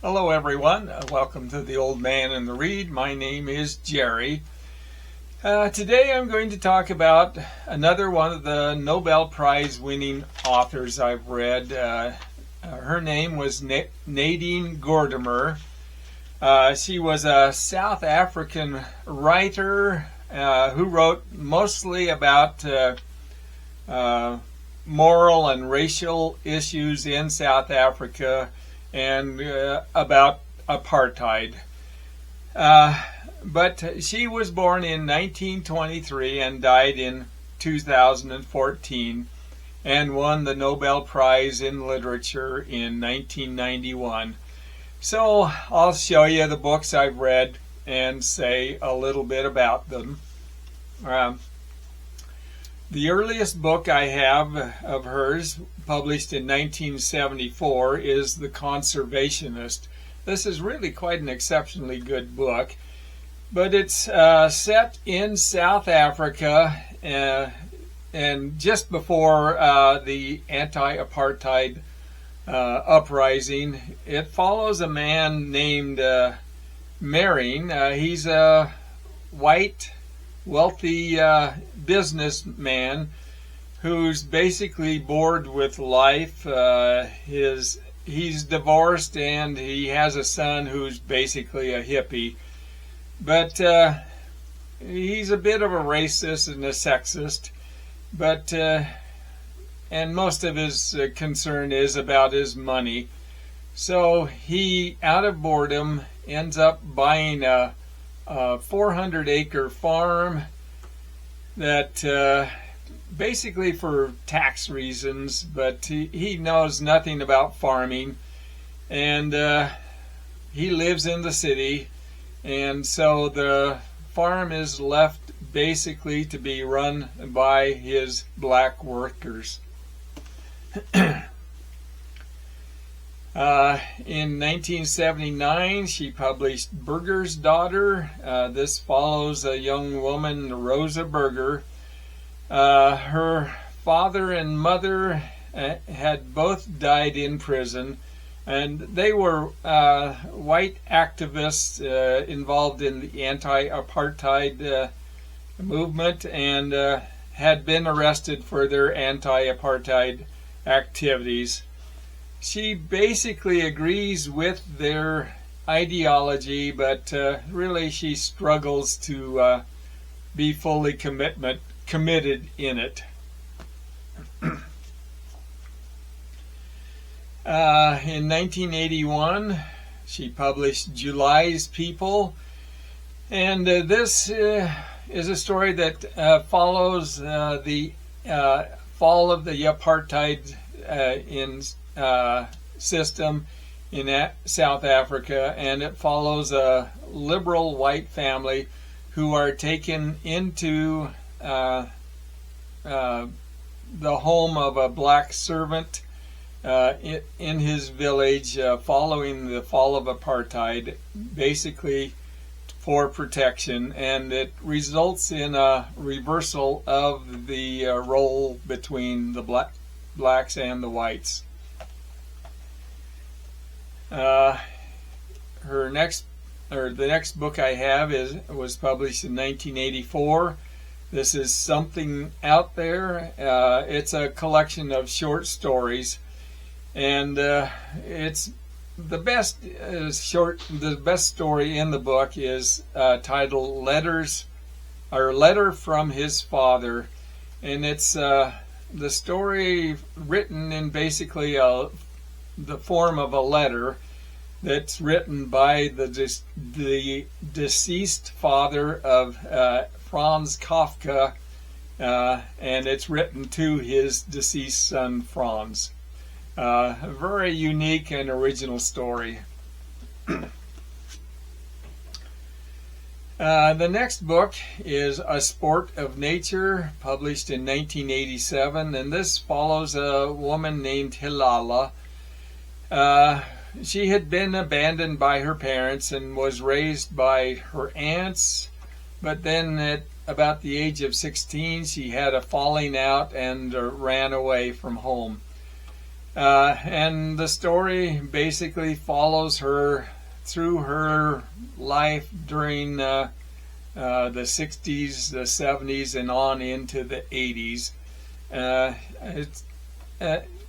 Hello everyone, welcome to The Old Man and the Read. My name is Jerry. Today I'm going to talk about another one of the Nobel Prize winning authors I've read. Her name was Nadine Gordimer. She was a South African writer who wrote mostly about moral and racial issues in South Africa and about apartheid. But she was born in 1923 and died in 2014 and won the Nobel Prize in Literature in 1991. So I'll show you the books I've read and say a little bit about them. The earliest book I have of hers, published in 1974, is The Conservationist. This is really quite an exceptionally good book, but it's set in South Africa and just before the anti-apartheid uprising. It follows a man named Mering. He's a white, wealthy businessman who's basically bored with life. He's divorced and he has a son who's basically a hippie. But he's a bit of a racist and a sexist. But and most of his concern is about his money. So he, out of boredom, ends up buying a 400-acre farm that basically for tax reasons, but he knows nothing about farming, and he lives in the city, and so the farm is left basically to be run by his black workers. In 1979, she published Burger's Daughter. This follows a young woman, Rosa Burger. Her father and mother had both died in prison, and they were white activists involved in the anti-apartheid movement and had been arrested for their anti-apartheid activities. She basically agrees with their ideology, but really she struggles to be fully committed in it. In 1981, she published July's People, and this is a story that follows the fall of the apartheid system in South Africa, and it follows a liberal white family who are taken into the home of a black servant in his village following the fall of apartheid, basically for protection, and it results in a reversal of the role between the blacks and the whites. The next book I have was published in 1984. This is Something Out There. It's a collection of short stories, and it's the best story in the book is titled Letter from His Father, and it's the story written in basically the form of a letter that's written by the deceased father of Franz Kafka, and it's written to his deceased son Franz. A very unique and original story. The next book is A Sport of Nature, published in 1987, and this follows a woman named Hilala. She had been abandoned by her parents and was raised by her aunts, but then at about the age of 16 she had a falling out and ran away from home. And the story basically follows her through her life during the 60s, the 70s, and on into the 80s.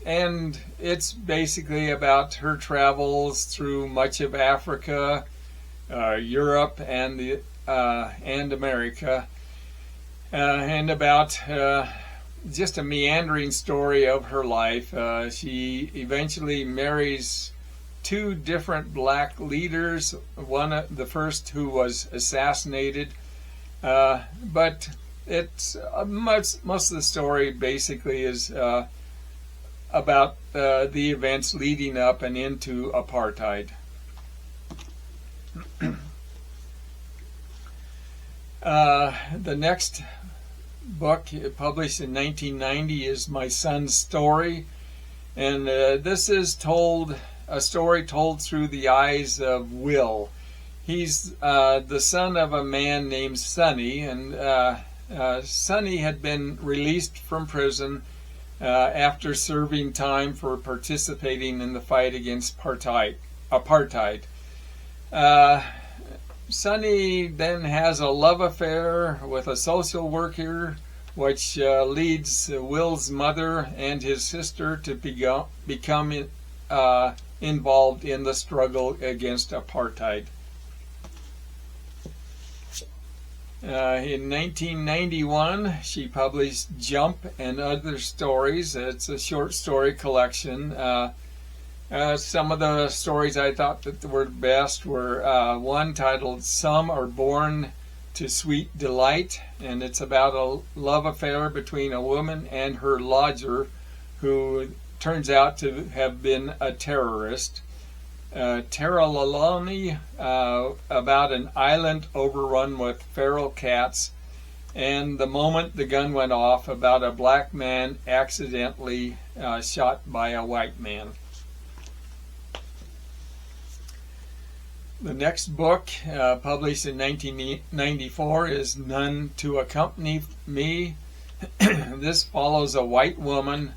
And it's basically about her travels through much of Africa, Europe, and America, and about just a meandering story of her life. She eventually marries two different black leaders, the first who was assassinated, but it's most of the story basically is about the events leading up and into apartheid. The next book published in 1990 is My Son's Story, and this is a story told through the eyes of Will. He's the son of a man named Sonny, and Sonny had been released from prison after serving time for participating in the fight against apartheid. Sonny then has a love affair with a social worker, which leads Will's mother and his sister to become involved in the struggle against apartheid. In 1991, she published Jump and Other Stories. It's a short story collection. Some of the stories I thought that were best were one titled Some Are Born to Sweet Delight, and it's about a love affair between a woman and her lodger, who turns out to have been a terrorist. Terra Laloni, about an island overrun with feral cats, and The Moment the Gun Went Off, about a black man accidentally shot by a white man. The next book, published in 1994, is None to Accompany Me. This follows a white woman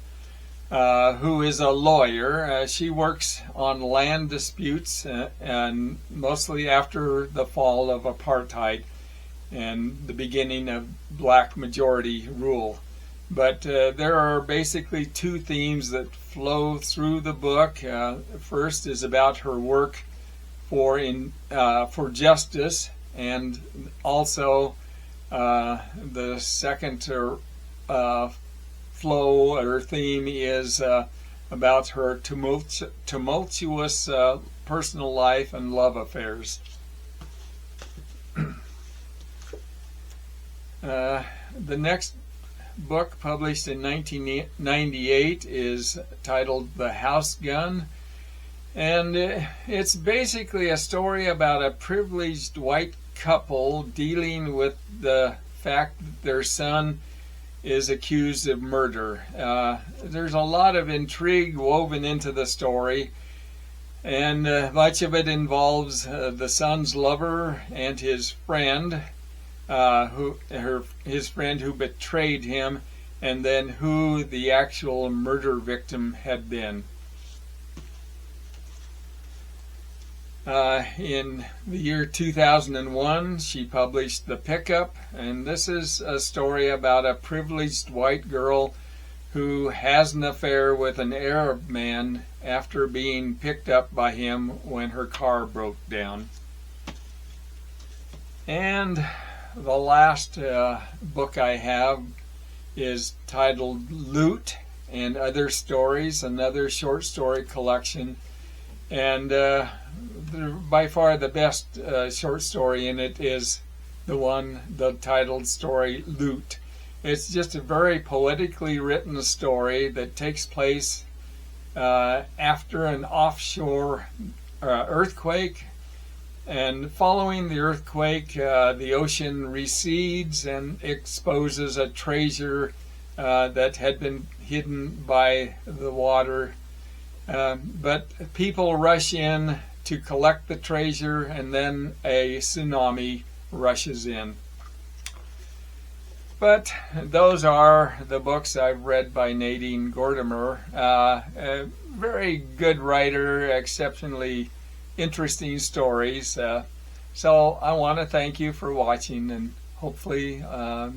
who is a lawyer. She works on land disputes, and mostly after the fall of apartheid and the beginning of black majority rule. But there are basically two themes that flow through the book. First is about her work for justice, and also the second flow or theme is about her tumultuous personal life and love affairs. The next book, published in 1998, is titled The House Gun. And it's basically a story about a privileged white couple dealing with the fact that their son is accused of murder. There's a lot of intrigue woven into the story, and much of it involves the son's lover and his friend, his friend who betrayed him, and then who the actual murder victim had been. In the year 2001, she published The Pickup, and this is a story about a privileged white girl who has an affair with an Arab man after being picked up by him when her car broke down. And the last book I have is titled Loot and Other Stories, another short story collection. And by far the best short story in it is the titled story Loot. It's just a very poetically written story that takes place after an offshore earthquake. And following the earthquake, the ocean recedes and exposes a treasure that had been hidden by the water. But people rush in to collect the treasure, and then a tsunami rushes in. But those are the books I've read by Nadine Gordimer. A very good writer, exceptionally interesting stories. So I want to thank you for watching, and hopefully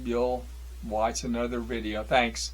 you'll watch another video. Thanks.